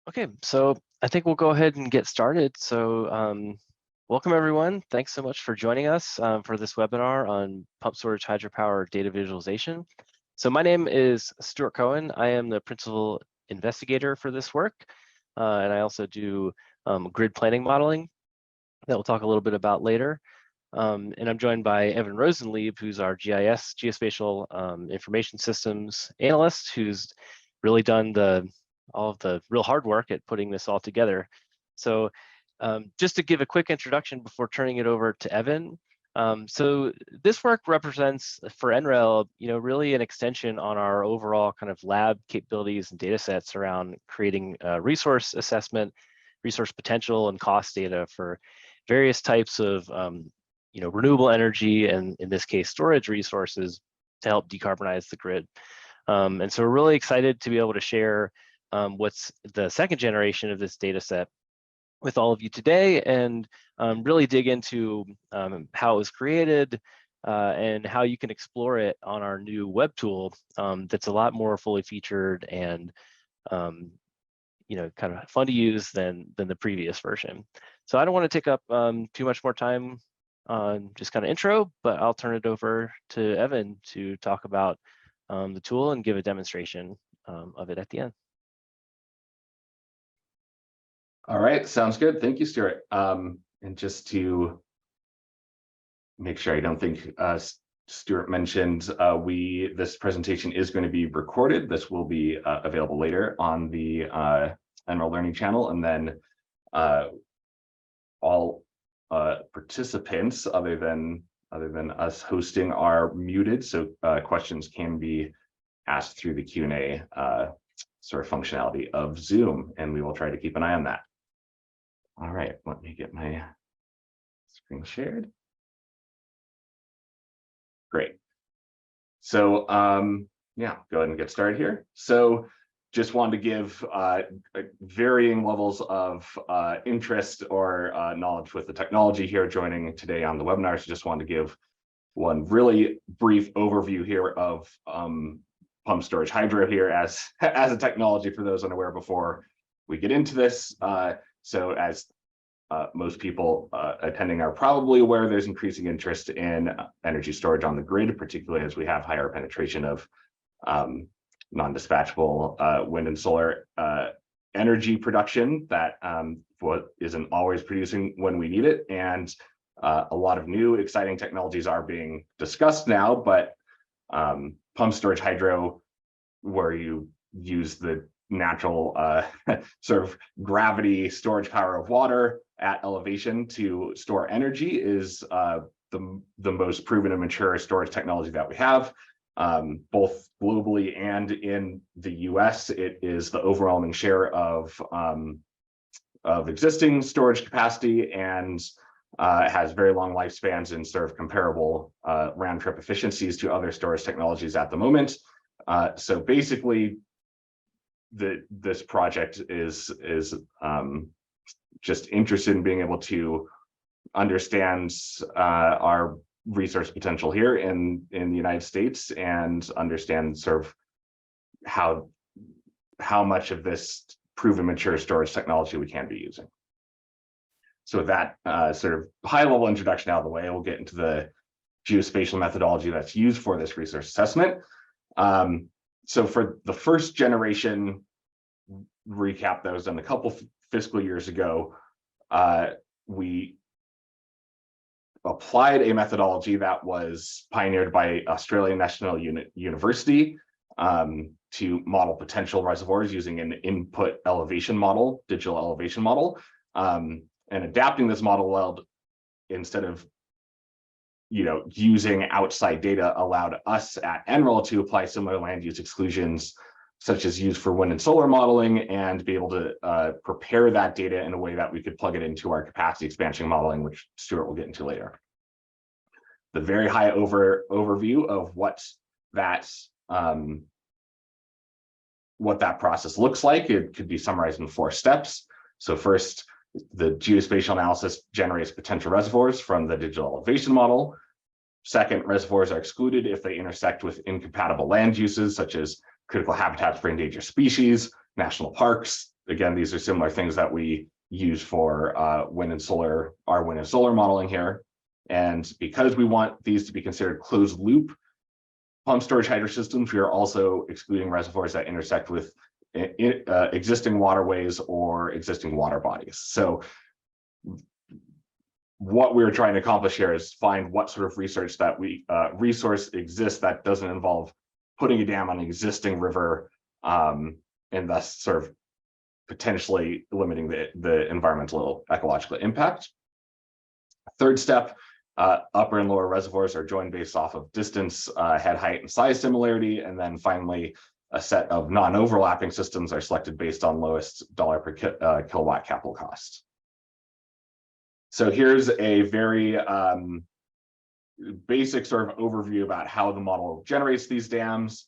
Okay, so I think we'll go ahead and get started. So welcome everyone. Thanks so much for joining us for this webinar on pump storage hydropower data visualization. So my name is Stuart Cohen. I am the principal investigator for this work, and I also do grid planning modeling that we'll talk a little bit about later. And I'm joined by Evan Rosenlieb, who's our Geospatial information systems analyst, who's really done all of the real hard work at putting this all together. So just to give a quick introduction before turning it over to Evan. So this work represents for NREL, really an extension on our overall kind of lab capabilities and data sets around creating resource assessment, resource potential and cost data for various types of renewable energy and in this case storage resources to help decarbonize the grid. And so we're really excited to be able to share what's the second generation of this data set with all of you today and really dig into how it was created and how you can explore it on our new web tool that's a lot more fully featured and kind of fun to use than the previous version. So I don't want to take up too much more time on just kind of intro, but I'll turn it over to Evan to talk about the tool and give a demonstration of it at the end. All right, sounds good. Thank you, Stuart. And just to make sure I don't think Stuart mentioned, this presentation is going to be recorded. This will be available later on the NREL Learning channel, and then all participants other than us hosting are muted, so questions can be asked through the Q&A sort of functionality of Zoom, and we will try to keep an eye on that. All right, let me get my screen shared. Great. So yeah, go ahead and get started here. So just wanted to give varying levels of interest or knowledge with the technology here joining today on the webinar. So just wanted to give one really brief overview here of pump storage hydro here as a technology for those unaware before we get into this. So as most people attending are probably aware, there's increasing interest in energy storage on the grid, particularly as we have higher penetration of non-dispatchable wind and solar energy production that isn't always producing when we need it. And a lot of new exciting technologies are being discussed now, but pump storage hydro, where you use the natural sort of gravity storage power of water at elevation to store energy, is the most proven and mature storage technology that we have. Both globally and in the US, it is the overwhelming share of existing storage capacity and has very long lifespans and sort of comparable round trip efficiencies to other storage technologies at the moment. So basically, this project is just interested in being able to understand our resource potential here in the United States and understand sort of how much of this proven mature storage technology we can be using. So with that sort of high-level introduction out of the way, we'll get into the geospatial methodology that's used for this resource assessment. So for the first generation recap that was done a couple fiscal years ago, we applied a methodology that was pioneered by Australian National University to model potential reservoirs using an input elevation model, digital elevation model. And adapting this model allowed, instead of using outside data, allowed us at NREL to apply similar land use exclusions such as used for wind and solar modeling, and be able to prepare that data in a way that we could plug it into our capacity expansion modeling, which Stuart will get into later. The very high overview of what that process looks like, it could be summarized in 4 steps. So first, the geospatial analysis generates potential reservoirs from the digital elevation model. Second, reservoirs are excluded if they intersect with incompatible land uses, such as critical habitats for endangered species, national parks, again, these are similar things that we use for our wind and solar modeling here. And because we want these to be considered closed loop pump storage hydro systems, we are also excluding reservoirs that intersect with existing waterways or existing water bodies. So what we're trying to accomplish here is find what sort of research that resource exists that doesn't involve putting a dam on an existing river, and thus sort of potentially limiting the environmental ecological impact. Third step, upper and lower reservoirs are joined based off of distance, head height, and size similarity. And then finally, a set of non-overlapping systems are selected based on lowest dollar per kilowatt capital cost. So here's a very basic sort of overview about how the model generates these dams.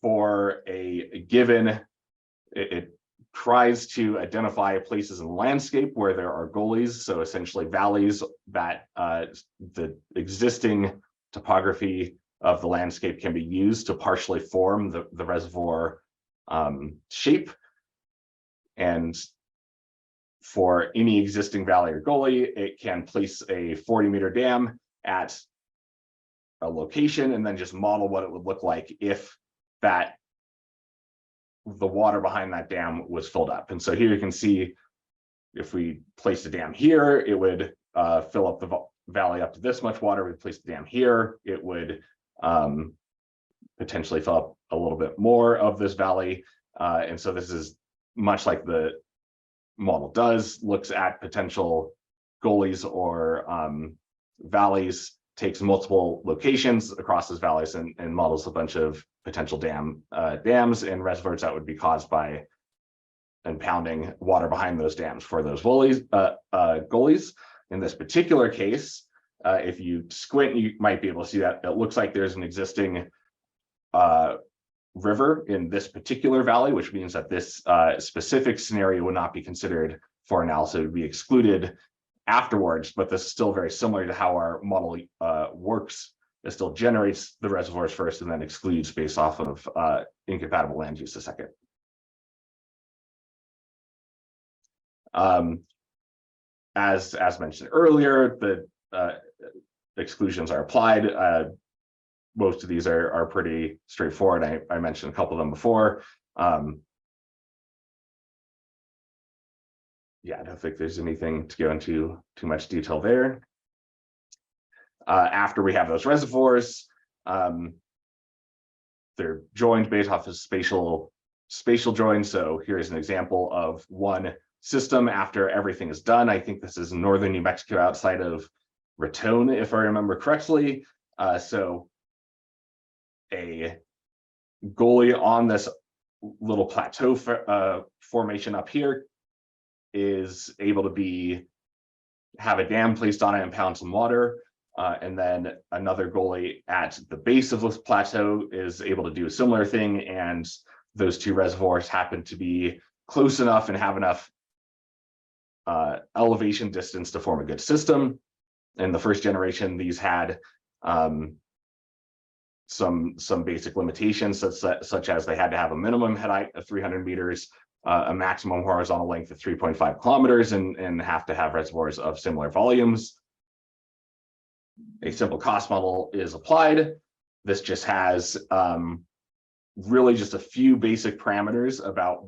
For a given, it tries to identify places in the landscape where there are gullies, so essentially valleys that the existing topography of the landscape can be used to partially form the reservoir shape. And for any existing valley or gully, it can place a 40-meter dam at a location and then just model what it would look like if the water behind that dam was filled up. And so here you can see if we placed a dam here, it would fill up the valley up to this much water. We place the dam here, it would potentially fill up a little bit more of this valley. And so this is much like the model does, looks at potential gullies or valleys, takes multiple locations across those valleys and models a bunch of potential dams and reservoirs that would be caused by impounding water behind those dams for those gullies. In this particular case, if you squint, you might be able to see that it looks like there's an existing river in this particular valley, which means that this specific scenario would not be considered for analysis, it would be excluded afterwards. But this is still very similar to how our model works. It still generates the reservoirs first and then excludes based off of incompatible land use a second. As mentioned earlier, the exclusions are applied. Most of these are pretty straightforward. I mentioned a couple of them before. Yeah, I don't think there's anything to go into too much detail there. After we have those reservoirs, they're joined based off of spatial joins. So here's an example of one system after everything is done. I think this is northern New Mexico outside of Raton, if I remember correctly. So a gully on this little plateau formation up here is able to have a dam placed on it and pound some water. And then another gully at the base of this plateau is able to do a similar thing. And those two reservoirs happen to be close enough and have enough elevation distance to form a good system. In the first generation, these had some basic limitations, such as they had to have a minimum head height of 300 meters, a maximum horizontal length of 3.5 kilometers, and have to have reservoirs of similar volumes. A simple cost model is applied. This just has really just a few basic parameters about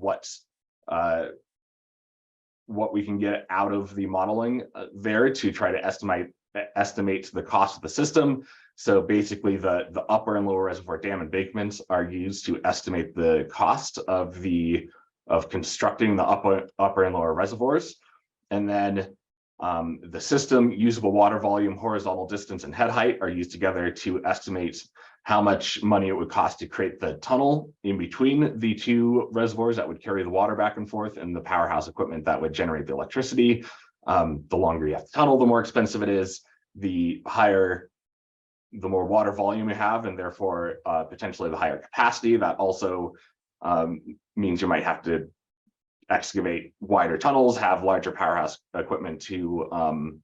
what we can get out of the modeling there to try to estimate the cost of the system. So basically the upper and lower reservoir dam embankments are used to estimate the cost of constructing the upper and lower reservoirs. And then the system, usable water volume, horizontal distance, and head height are used together to estimate how much money it would cost to create the tunnel in between the two reservoirs that would carry the water back and forth, and the powerhouse equipment that would generate the electricity. The longer you have to tunnel, the more expensive it is. The more water volume you have, and therefore potentially the higher capacity. That also means you might have to excavate wider tunnels, have larger powerhouse equipment to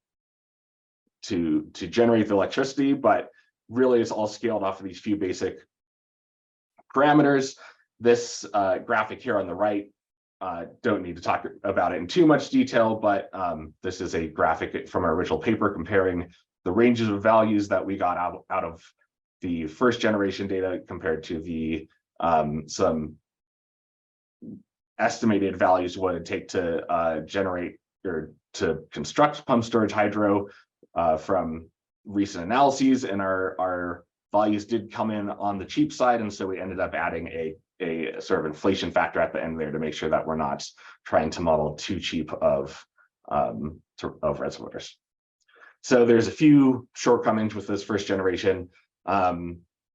generate the electricity. But really, it's all scaled off of these few basic parameters. This graphic here on the right don't need to talk about it in too much detail, but this is a graphic from our original paper comparing the ranges of values that we got out of the first generation data compared to the some estimated values what it'd take to generate or to construct pump storage hydro from recent analyses, and our values did come in on the cheap side, and so we ended up adding a sort of inflation factor at the end there to make sure that we're not trying to model too cheap of reservoirs. So there's a few shortcomings with this first generation.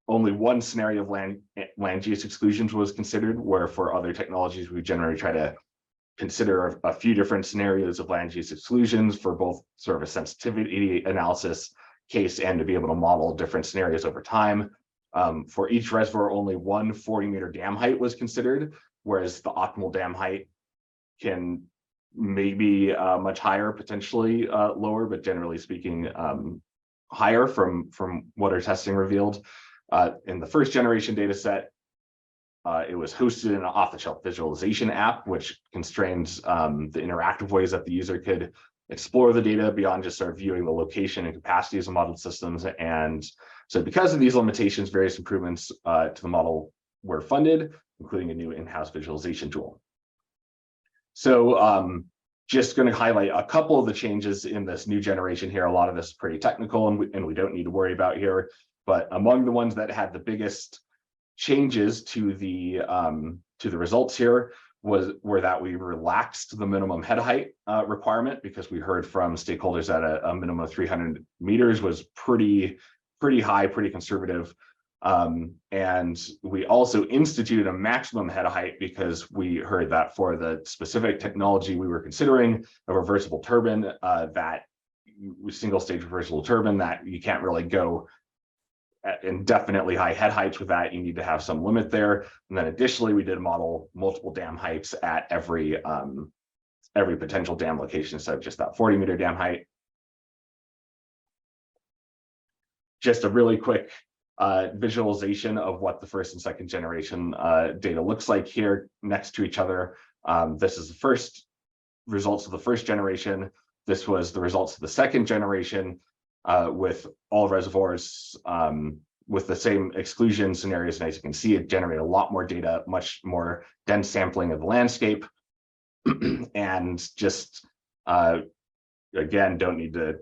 Only one scenario of land use exclusions was considered, where for other technologies, we generally try to consider a few different scenarios of land use exclusions for both sort of a sensitivity analysis case and to be able to model different scenarios over time. For each reservoir, only one 40-meter dam height was considered, whereas the optimal dam height can maybe much higher, potentially lower, but generally speaking, higher from what our testing revealed. In the first generation data set, it was hosted in an off-the-shelf visualization app, which constrains the interactive ways that the user could explore the data beyond just sort of viewing the location and capacities of modeled systems. And so because of these limitations, various improvements to the model were funded, including a new in-house visualization tool. So just going to highlight a couple of the changes in this new generation here. A lot of this is pretty technical and we don't need to worry about here, but among the ones that had the biggest changes to the results here were that we relaxed the minimum head height requirement, because we heard from stakeholders that a minimum of 300 meters was pretty high, pretty conservative. And we also instituted a maximum head height because we heard that for the specific technology we were considering, a reversible turbine, that single stage reversible turbine, that you can't really go indefinitely high head heights with that. You need to have some limit there. And then additionally, we did model multiple dam heights at every potential dam location instead of just that 40-meter dam height. Just a really quick visualization of what the first and second generation data looks like here next to each other. This is the first results of the first generation. This was the results of the second generation, with all reservoirs with the same exclusion scenarios. And as you can see, it generated a lot more data, much more dense sampling of the landscape. And just, again, don't need to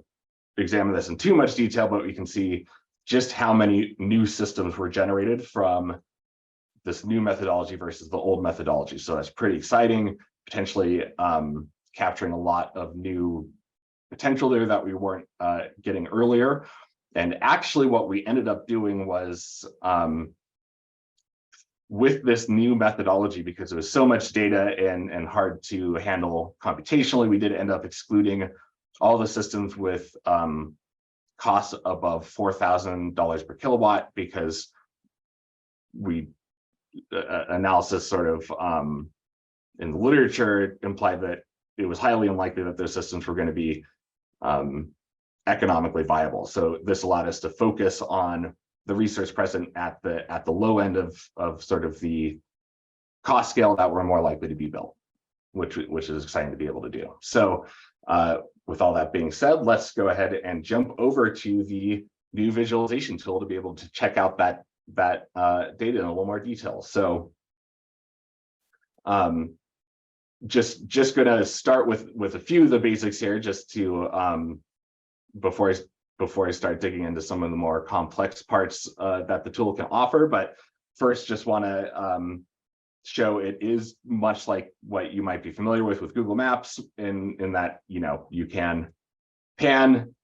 examine this in too much detail, but we can see just how many new systems were generated from this new methodology versus the old methodology. So that's pretty exciting, potentially capturing a lot of new potential there that we weren't getting earlier. And actually what we ended up doing was, with this new methodology, because it was so much data and hard to handle computationally, we did end up excluding all the systems with costs above $4,000 per kilowatt, because we analysis sort of in the literature implied that it was highly unlikely that those systems were going to be economically viable. So this allowed us to focus on the research present at the low end of sort of the cost scale that were more likely to be built, which is exciting to be able to do. So with all that being said, let's go ahead and jump over to the new visualization tool to be able to check out that data in a little more detail. So just going to start with a few of the basics here, just to before I start digging into some of the more complex parts that the tool can offer. But first, just want to show it is much like what you might be familiar with Google Maps, in that you can pan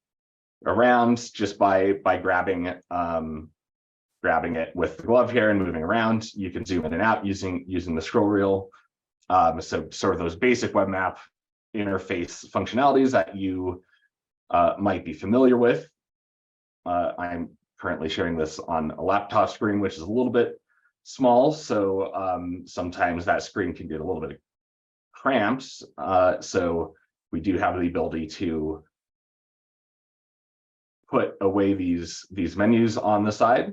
around just by grabbing it with the glove here and moving around. You can zoom in and out using the scroll wheel. So sort of those basic web map interface functionalities that you might be familiar with. I'm currently sharing this on a laptop screen, which is a little bit small, so sometimes that screen can get a little bit cramped. So we do have the ability to put away these menus on the side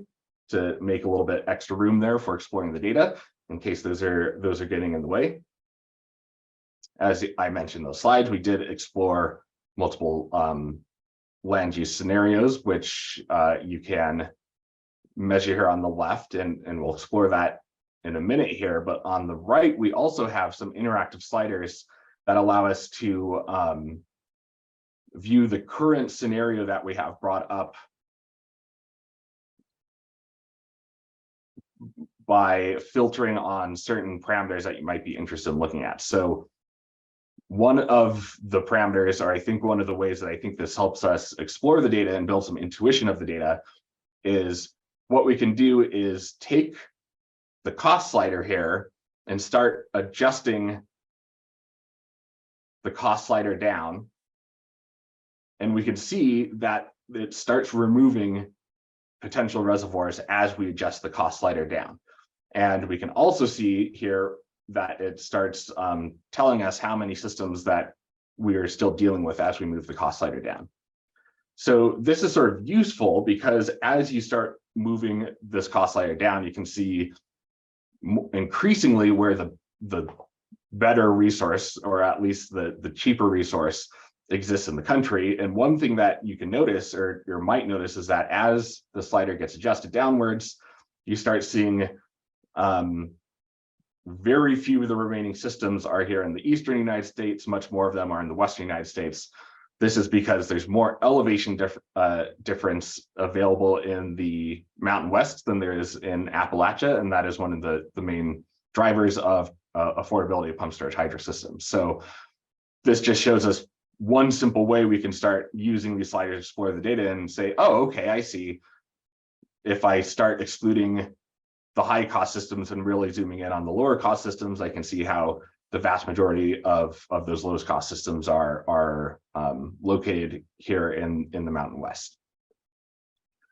to make a little bit extra room there for exploring the data in case those are getting in the way. as I mentioned in those slides, we did explore multiple land use scenarios, which you can measure here on the left, and we'll explore that in a minute here. But on the right, we also have some interactive sliders that allow us to view the current scenario that we have brought up by filtering on certain parameters that you might be interested in looking at. So one of the parameters, or I think one of the ways that I think this helps us explore the data and build some intuition of the data, is what we can do is take the cost slider here and start adjusting the cost slider down. And we can see that it starts removing potential reservoirs as we adjust the cost slider down. And we can also see here that it starts telling us how many systems that we are still dealing with as we move the cost slider down. So this is sort of useful because as you start moving this cost slider down, you can see increasingly where the better resource, or at least the cheaper resource, exists in the country. And one thing that you can notice, or might notice, is that as the slider gets adjusted downwards, you start seeing very few of the remaining systems are here in the eastern United States. Much more of them are in the western United States. This is because there's more elevation difference available in the Mountain West than there is in Appalachia, and that is one of the main drivers of affordability of pumped storage hydro systems. So this just shows us one simple way we can start using these sliders to explore the data and say, oh, okay, I see. If I start excluding the high cost systems and really zooming in on the lower cost systems, I can see how the vast majority of those lowest cost systems are located here in the Mountain West.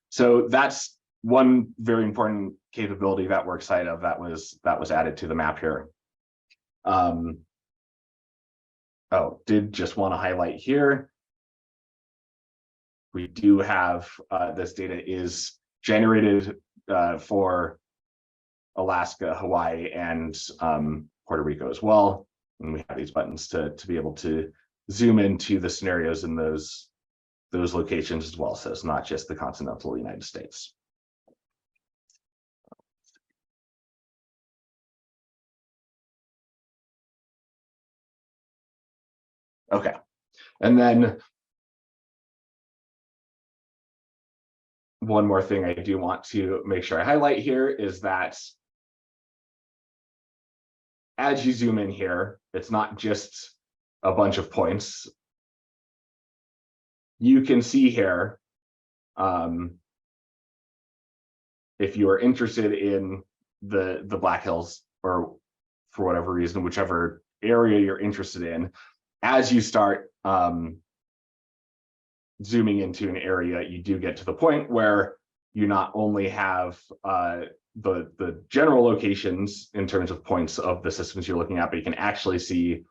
So that's one very important capability that we're excited of that was added to the map here. Did just want to highlight here, we do have this data is generated for Alaska, Hawaii, and Puerto Rico as well. And we have these buttons to be able to zoom into the scenarios in those locations as well. So it's not just the continental United States. Okay, and then one more thing I do want to make sure I highlight here is that as you zoom in here, it's not just a bunch of points. You can see here, if you are interested in the Black Hills, or for whatever reason, whichever area you're interested in, as you start zooming into an area, you do get to the point where you not only have the general locations in terms of points of the systems you're looking at, but you can actually see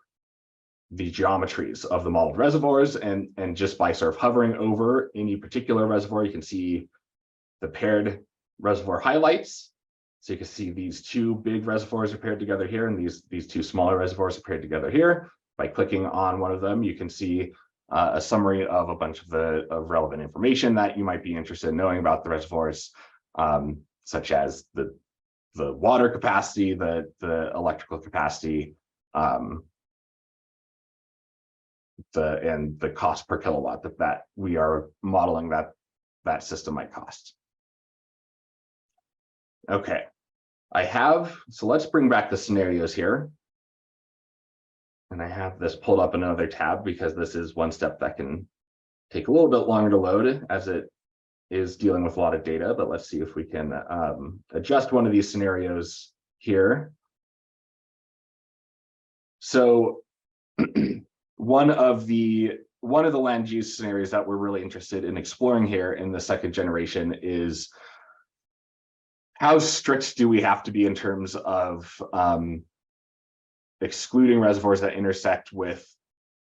the geometries of the modeled reservoirs. And just by sort of hovering over any particular reservoir, you can see the paired reservoir highlights. So you can see these two big reservoirs are paired together here, and these two smaller reservoirs are paired together here. By clicking on one of them, you can see a summary of a bunch of relevant information that you might be interested in knowing about the reservoirs, such as the water capacity, the electrical capacity, and the cost per kilowatt that we are modeling that system might cost. Okay, so let's bring back the scenarios here. And I have this pulled up in another tab because this is one step that can take a little bit longer to load as it is dealing with a lot of data, but let's see if we can adjust one of these scenarios here. So one of the land use scenarios that we're really interested in exploring here in the second generation is how strict do we have to be in terms of excluding reservoirs that intersect with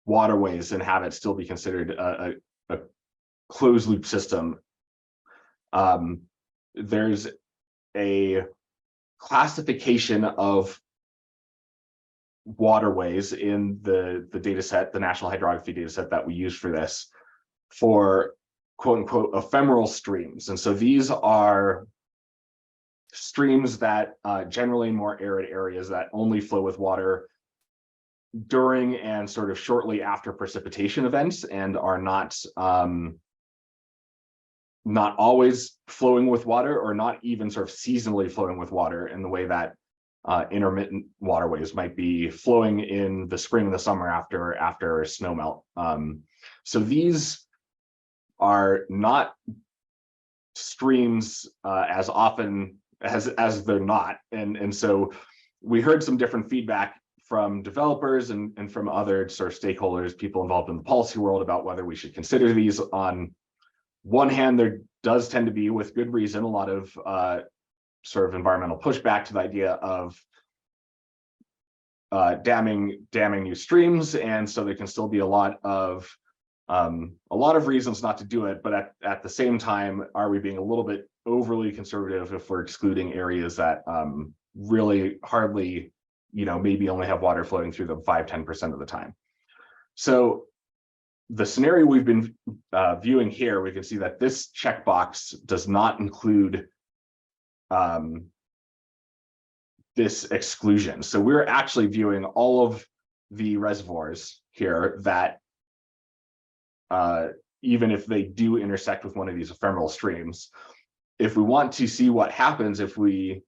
waterways and have it still be considered a closed loop system. There's a classification of waterways in the data set, the national hydrography data set that we use for this, for quote unquote ephemeral streams. And so these are streams that generally in more arid areas that only flow with water during and sort of shortly after precipitation events, and are not always flowing with water, or not even sort of seasonally flowing with water in the way that intermittent waterways might be flowing in the spring and the summer after snow melt. So these are not streams as often as they're not, and so we heard some different feedback from developers and from other sort of stakeholders, people involved in the policy world, about whether we should consider these. On one hand, there does tend to be, with good reason, a lot of sort of environmental pushback to the idea of damming new streams, and so there can still be a lot of reasons not to do it. But at the same time, are we being a little bit overly conservative if we're excluding areas that really hardly, maybe only have water flowing through them 5-10% of the time? So the scenario we've been viewing here, we can see that this checkbox does not include this exclusion. So we're actually viewing all of the reservoirs here that, even if they do intersect with one of these ephemeral streams, if we want to see what happens if we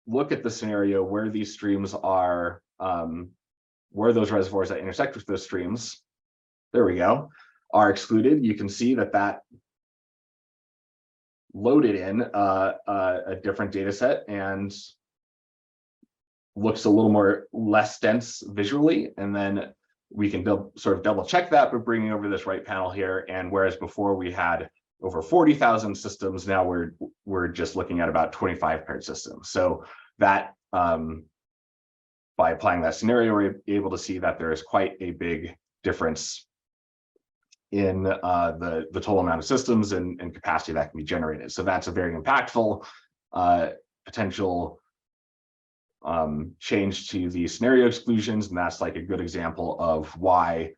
look at the scenario where these streams are, where those reservoirs that intersect with those streams, there we go, are excluded, you can see that loaded in a different data set and looks a little less dense visually. And then we can sort of double check that by bringing over this right panel here. And whereas before we had over 40,000 systems, now we're just looking at about 25 paired systems. So that by applying that scenario, we're able to see that there is quite a big difference in the total amount of systems and capacity that can be generated. So that's a very impactful potential change to the scenario exclusions, and that's like a good example of why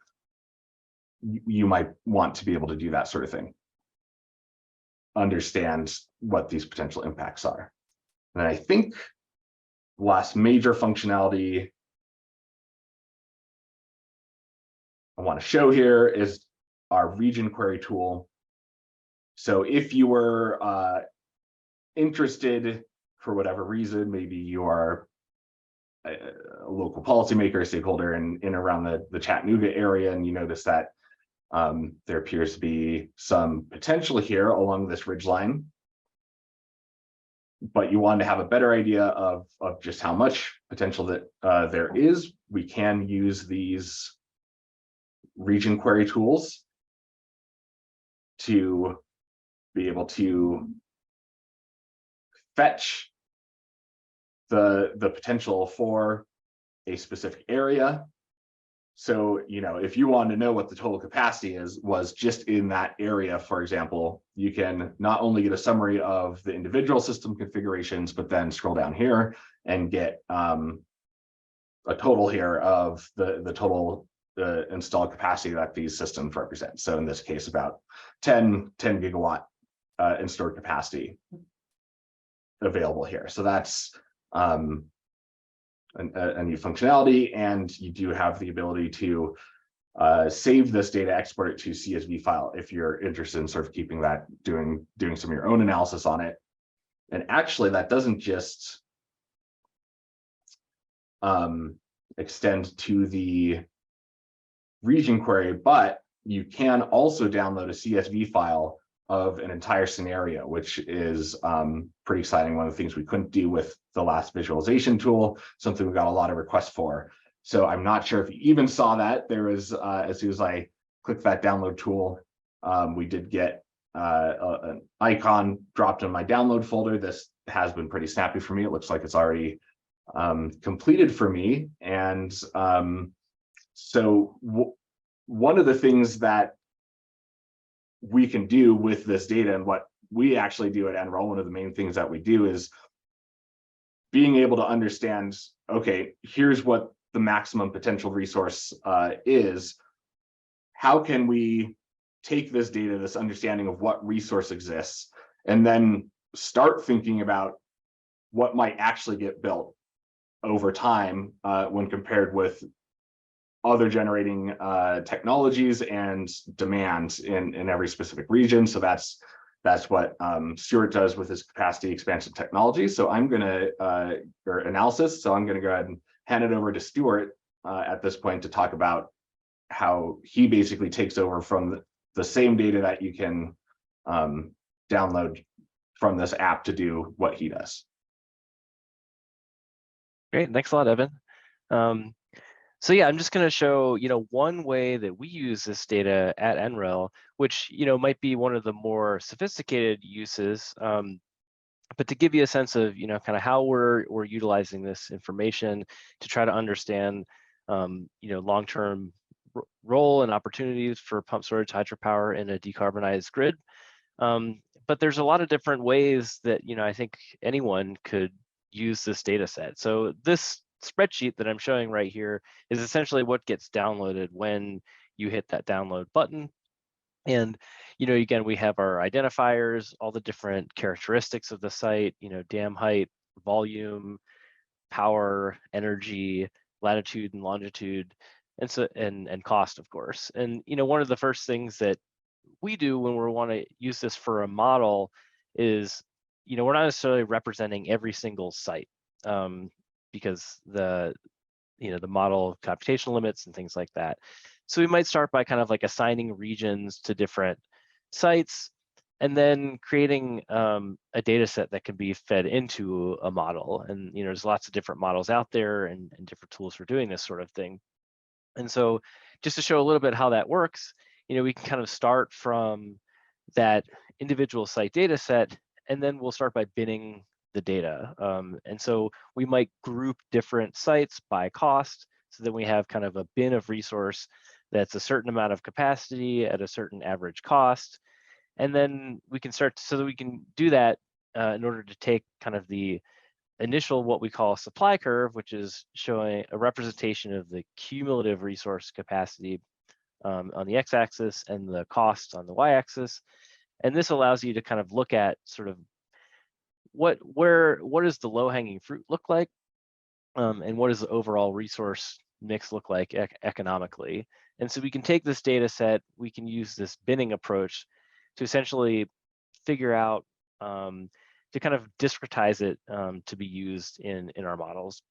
you might want to be able to do that sort of thing. Understand what these potential impacts are. And I think the last major functionality I want to show here is our region query tool. So if you were interested for whatever reason, maybe you are a local policymaker, stakeholder in around the Chattanooga area, and you notice that there appears to be some potential here along this ridgeline, but you want to have a better idea of just how much potential that there is, we can use these region query tools to be able to fetch the potential for a specific area. So, if you want to know what the total capacity was just in that area, for example, you can not only get a summary of the individual system configurations, but then scroll down here and get a total here of the total installed capacity that these systems represent. So in this case, about 10 gigawatt in stored capacity available here. So that's a new functionality, and you do have the ability to save this data, export it to CSV file if you're interested in sort of keeping that, doing some of your own analysis on it. And actually, that doesn't just extend to the region query, but you can also download a CSV file of an entire scenario, which is pretty exciting. One of the things we couldn't do with the last visualization tool, something we got a lot of requests for. So I'm not sure if you even saw that. There was, as soon as I clicked that download tool, we did get an icon dropped in my download folder. This has been pretty snappy for me. It looks like it's already completed for me. And so one of the things that we can do with this data, and what we actually do at NREL, one of the main things that we do is being able to understand, okay, here's what the maximum potential resource is, how can we take this data, this understanding of what resource exists, and then start thinking about what might actually get built over time when compared with other generating technologies and demand in every specific region. So that's what Stuart does with his capacity expansion technology. So I'm going to, or analysis. So I'm going to go ahead and hand it over to Stuart at this point to talk about how he basically takes over from the same data that you can download from this app to do what he does. Great, thanks a lot, Evan. So yeah, I'm just going to show, one way that we use this data at NREL, which, might be one of the more sophisticated uses, but to give you a sense of, kind of how we're utilizing this information to try to understand, long-term role and opportunities for pump storage hydropower in a decarbonized grid. But there's a lot of different ways that, I think anyone could use this data set. So this spreadsheet that I'm showing right here is essentially what gets downloaded when you hit that download button. And, again, we have our identifiers, all the different characteristics of the site, dam height, volume, power, energy, latitude and longitude, and so and cost, of course. And, one of the first things that we do when we want to use this for a model is, we're not necessarily representing every single site, because the model computational limits and things like that. So we might start by kind of like assigning regions to different sites, and then creating a data set that can be fed into a model. And there's lots of different models out there and different tools for doing this sort of thing. And so just to show a little bit how that works, we can kind of start from that individual site data set, and then we'll start by binning the data. And so we might group different sites by cost, so that we have kind of a bin of resource that's a certain amount of capacity at a certain average cost. And then we can start, so that we can do that in order to take kind of the initial, what we call a supply curve, which is showing a representation of the cumulative resource capacity on the x-axis and the cost on the y-axis. And this allows you to kind of look at sort of what does the low-hanging fruit look like, and what does the overall resource mix look like economically. And so we can take this data set, we can use this binning approach to essentially figure out, to kind of discretize it to be used in our models.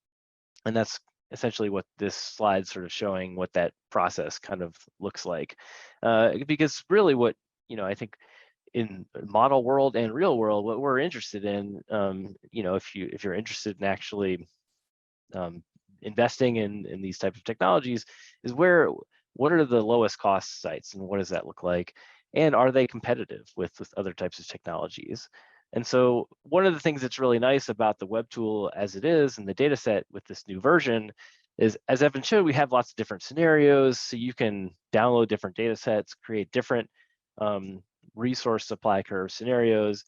And that's essentially what this slide's sort of showing, what that process kind of looks like. Because really what, I think in model world and real world, what we're interested in, if you're interested in actually investing in these types of technologies, is what are the lowest cost sites, and what does that look like? And are they competitive with other types of technologies? And so one of the things that's really nice about the web tool as it is, and the data set with this new version, is, as Evan showed, we have lots of different scenarios. So you can download different data sets, create different resource supply curve scenarios.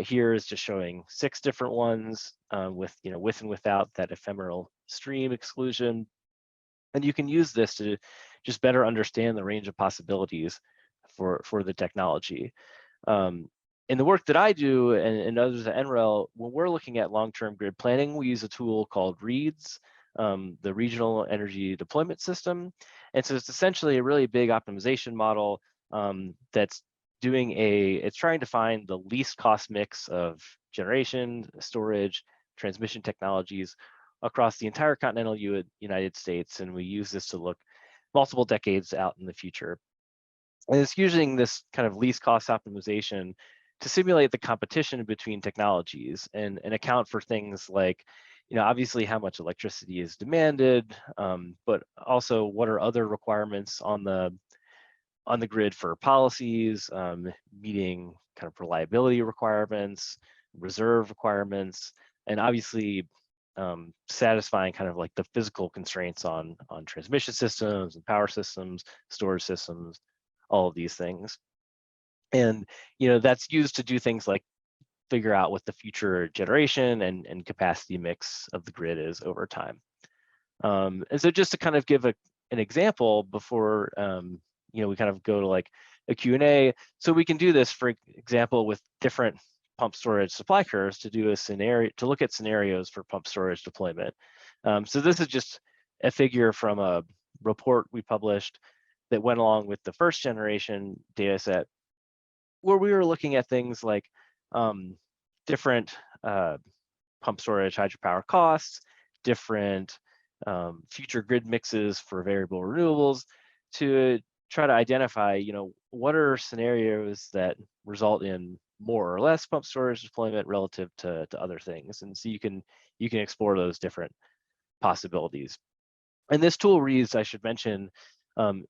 Here is just showing 6 different ones with and without that ephemeral stream exclusion. And you can use this to just better understand the range of possibilities for the technology. In the work that I do and others at NREL, when we're looking at long-term grid planning, we use a tool called REEDS, the Regional Energy Deployment System. And so it's essentially a really big optimization model that's it's trying to find the least cost mix of generation, storage, transmission technologies across the entire continental United States. And we use this to look multiple decades out in the future. And it's using this kind of least cost optimization to simulate the competition between technologies and account for things like, obviously how much electricity is demanded, but also what are other requirements on the grid for policies, meeting kind of reliability requirements, reserve requirements, and obviously satisfying kind of like the physical constraints on transmission systems and power systems, storage systems, all of these things. And that's used to do things like figure out what the future generation and capacity mix of the grid is over time. And so just to kind of give an example before we kind of go to like a Q&A, so we can do this, for example, with different pump storage supply curves to do a scenario, to look at scenarios for pump storage deployment. So this is just a figure from a report we published that went along with the first generation data set, where we were looking at things like different pump storage hydropower costs, different future grid mixes for variable renewables, to try to identify, what are scenarios that result in more or less pump storage deployment relative to other things. And so you can explore those different possibilities. And this tool, Rees, I should mention,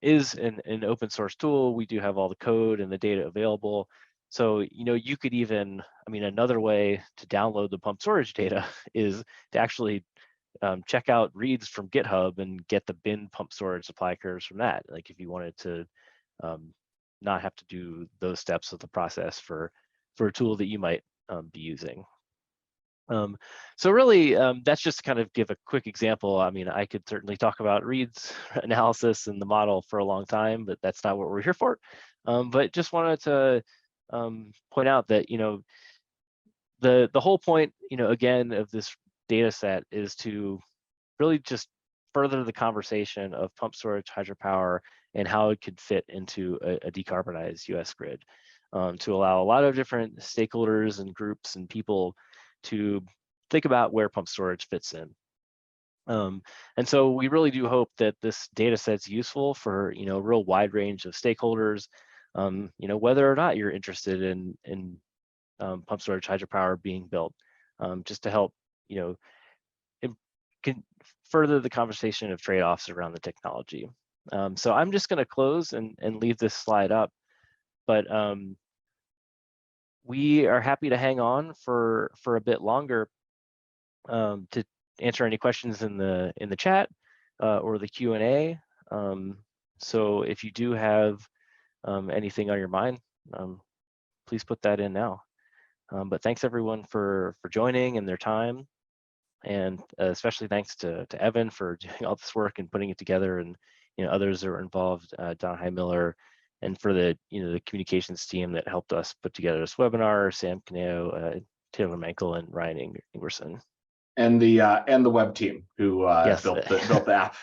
is an open source tool. We do have all the code and the data available. So, you could even, another way to download the pump storage data is to actually check out reads from GitHub and get the bin pump storage supply curves from that. Like if you wanted to not have to do those steps of the process for a tool that you might be using. So really, that's just to kind of give a quick example. I could certainly talk about Reed's analysis and the model for a long time, but that's not what we're here for. But just wanted to point out that, the whole point, again, of this data set is to really just further the conversation of pump storage hydropower and how it could fit into a decarbonized US grid, to allow a lot of different stakeholders and groups and people to think about where pump storage fits in. And so we really do hope that this data set's useful for, a real wide range of stakeholders, whether or not you're interested in pump storage hydropower being built, just to help, can further the conversation of trade-offs around the technology. So I'm just going to close and leave this slide up, but we are happy to hang on for a bit longer to answer any questions in the chat or the Q&A. So if you do have anything on your mind, please put that in now. But thanks everyone for joining and their time, and especially thanks to Evan for doing all this work and putting it together, and others that were involved, Don Miller, and for the the communications team that helped us put together this webinar, Sam Caneo, Taylor Menkel, and Ryan Ingerson. And the web team who yes. built the app.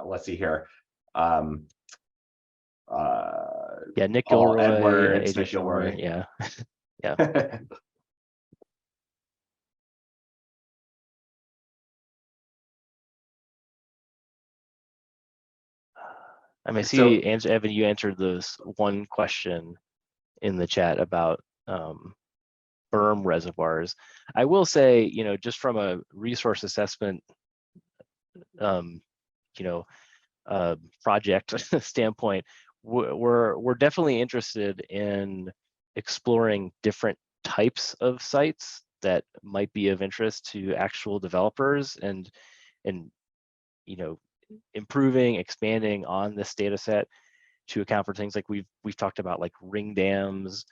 Let's see here. Yeah, Nick Paul Gilroy, Edwards, AJ Nick Gilroy. Yeah. Yeah. I see, Evan, you answered this one question in the chat about berm reservoirs. I will say, just from a resource assessment, project standpoint, we're definitely interested in exploring different types of sites that might be of interest to actual developers, and improving, expanding on this data set to account for things like we've talked about, like ring dams,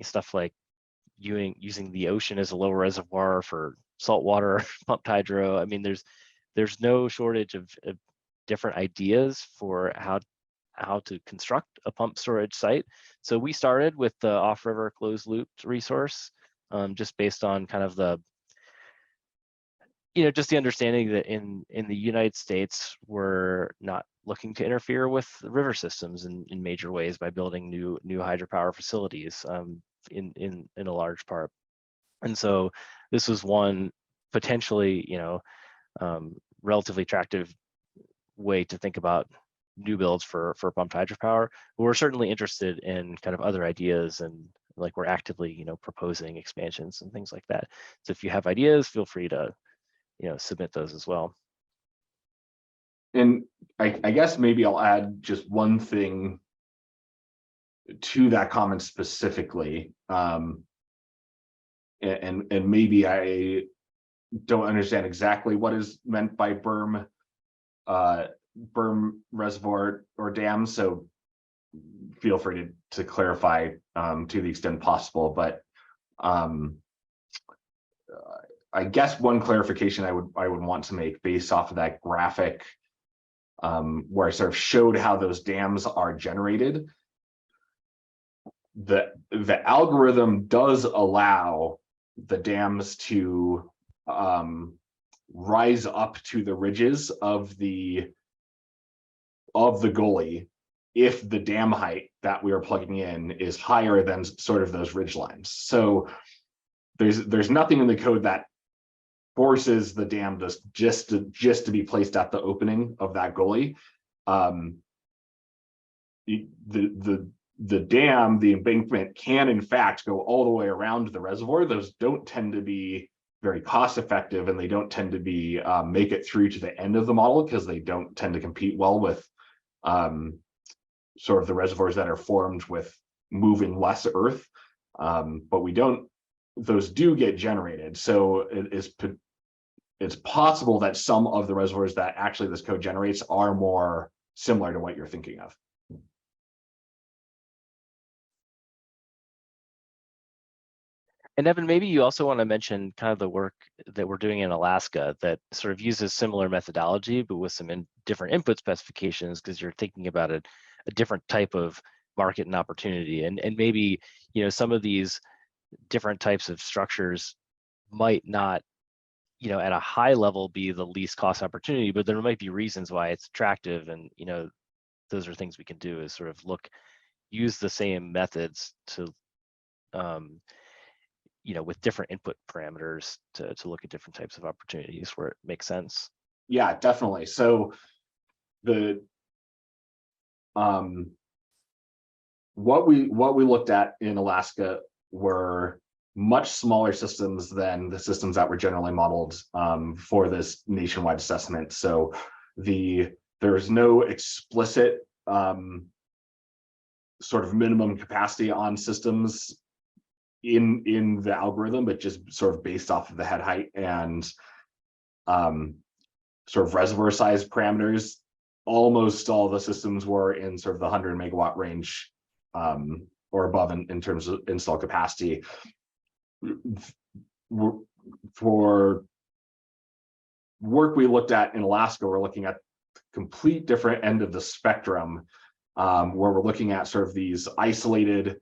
stuff like using the ocean as a low reservoir for saltwater pumped hydro. There's no shortage of different ideas for how to construct a pump storage site. So we started with the off-river closed loop resource, just based on kind of the just the understanding that in the United States, we're not looking to interfere with river systems in major ways by building new hydropower facilities, in a large part. And so this was one potentially relatively attractive way to think about new builds for pumped hydropower. But we're certainly interested in kind of other ideas, and like we're actively proposing expansions and things like that. So if you have ideas, feel free to submit those as well. And I guess maybe I'll add just one thing to that comment specifically, and maybe I don't understand exactly what is meant by berm reservoir or dam, so feel free to clarify to the extent possible. But I guess one clarification I would want to make based off of that graphic where I sort of showed how those dams are generated. The algorithm does allow the dams to rise up to the ridges of the gully if the dam height that we are plugging in is higher than sort of those ridge lines. So there's nothing in the code that forces the dam just to be placed at the opening of that gully. The dam, the embankment, can in fact go all the way around the reservoir. Those don't tend to be very cost effective, and they don't tend to be make it through to the end of the model because they don't tend to compete well with sort of the reservoirs that are formed with moving less earth. But those do get generated. So it's possible that some of the reservoirs that actually this code generates are more similar to what you're thinking of. And Evan, maybe you also want to mention kind of the work that we're doing in Alaska that sort of uses similar methodology, but with some different input specifications, because you're thinking about a different type of market and opportunity. And maybe, some of these different types of structures might not, at a high level be the least cost opportunity, but there might be reasons why it's attractive. And, those are things we can do is sort of use the same methods to, with different input parameters to look at different types of opportunities where it makes sense. Yeah, definitely. So what we looked at in Alaska were much smaller systems than the systems that were generally modeled for this nationwide assessment. So there's no explicit sort of minimum capacity on systems in the algorithm, but just sort of based off of the head height and sort of reservoir size parameters. Almost all the systems were in sort of the 100 megawatt range or above in terms of install capacity. For work we looked at in Alaska, we're looking at the complete different end of the spectrum, where we're looking at sort of these isolated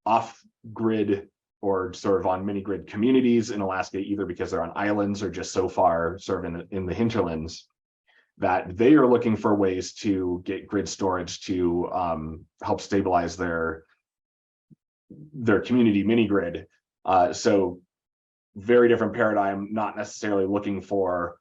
off-grid or sort of on mini-grid communities in Alaska, either because they're on islands or just so far sort of in the hinterlands, that they are looking for ways to get grid storage to help stabilize their community mini-grid. So very different paradigm, not necessarily looking for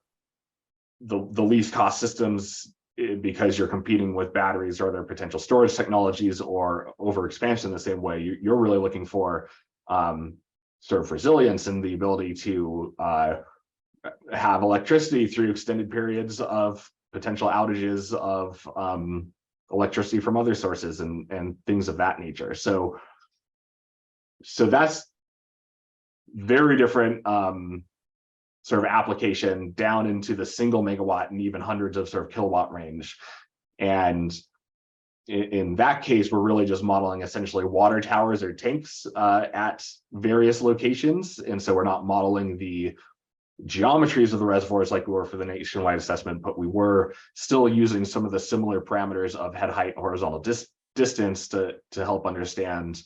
the least cost systems because you're competing with batteries or other potential storage technologies or overexpansion in the same way. You're really looking for sort of resilience and the ability to have electricity through extended periods of potential outages of electricity from other sources and things of that nature. So that's very different sort of application down into the single megawatt and even hundreds of sort of kilowatt range. And in that case, we're really just modeling essentially water towers or tanks at various locations. And so we're not modeling the geometries of the reservoirs like we were for the nationwide assessment, but we were still using some of the similar parameters of head height and horizontal distance to help understand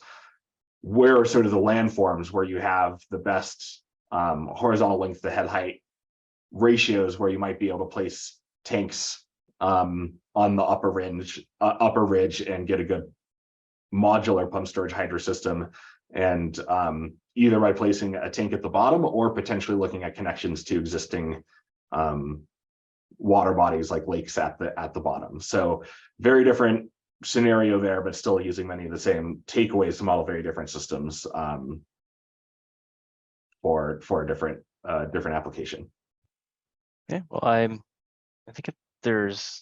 where are sort of the landforms where you have the best horizontal length to head height ratios, where you might be able to place tanks on the upper ridge and get a good modular pump storage hydro system, and either by placing a tank at the bottom or potentially looking at connections to existing water bodies like lakes at the bottom. So very different scenario there, but still using many of the same takeaways to model very different systems for a different application. Yeah, well, I think if there's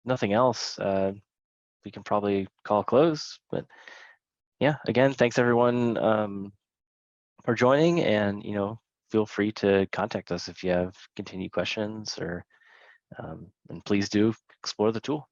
nothing else, we can probably call a close. But yeah, again, thanks everyone for joining, and feel free to contact us if you have continued questions, or and please do explore the tool.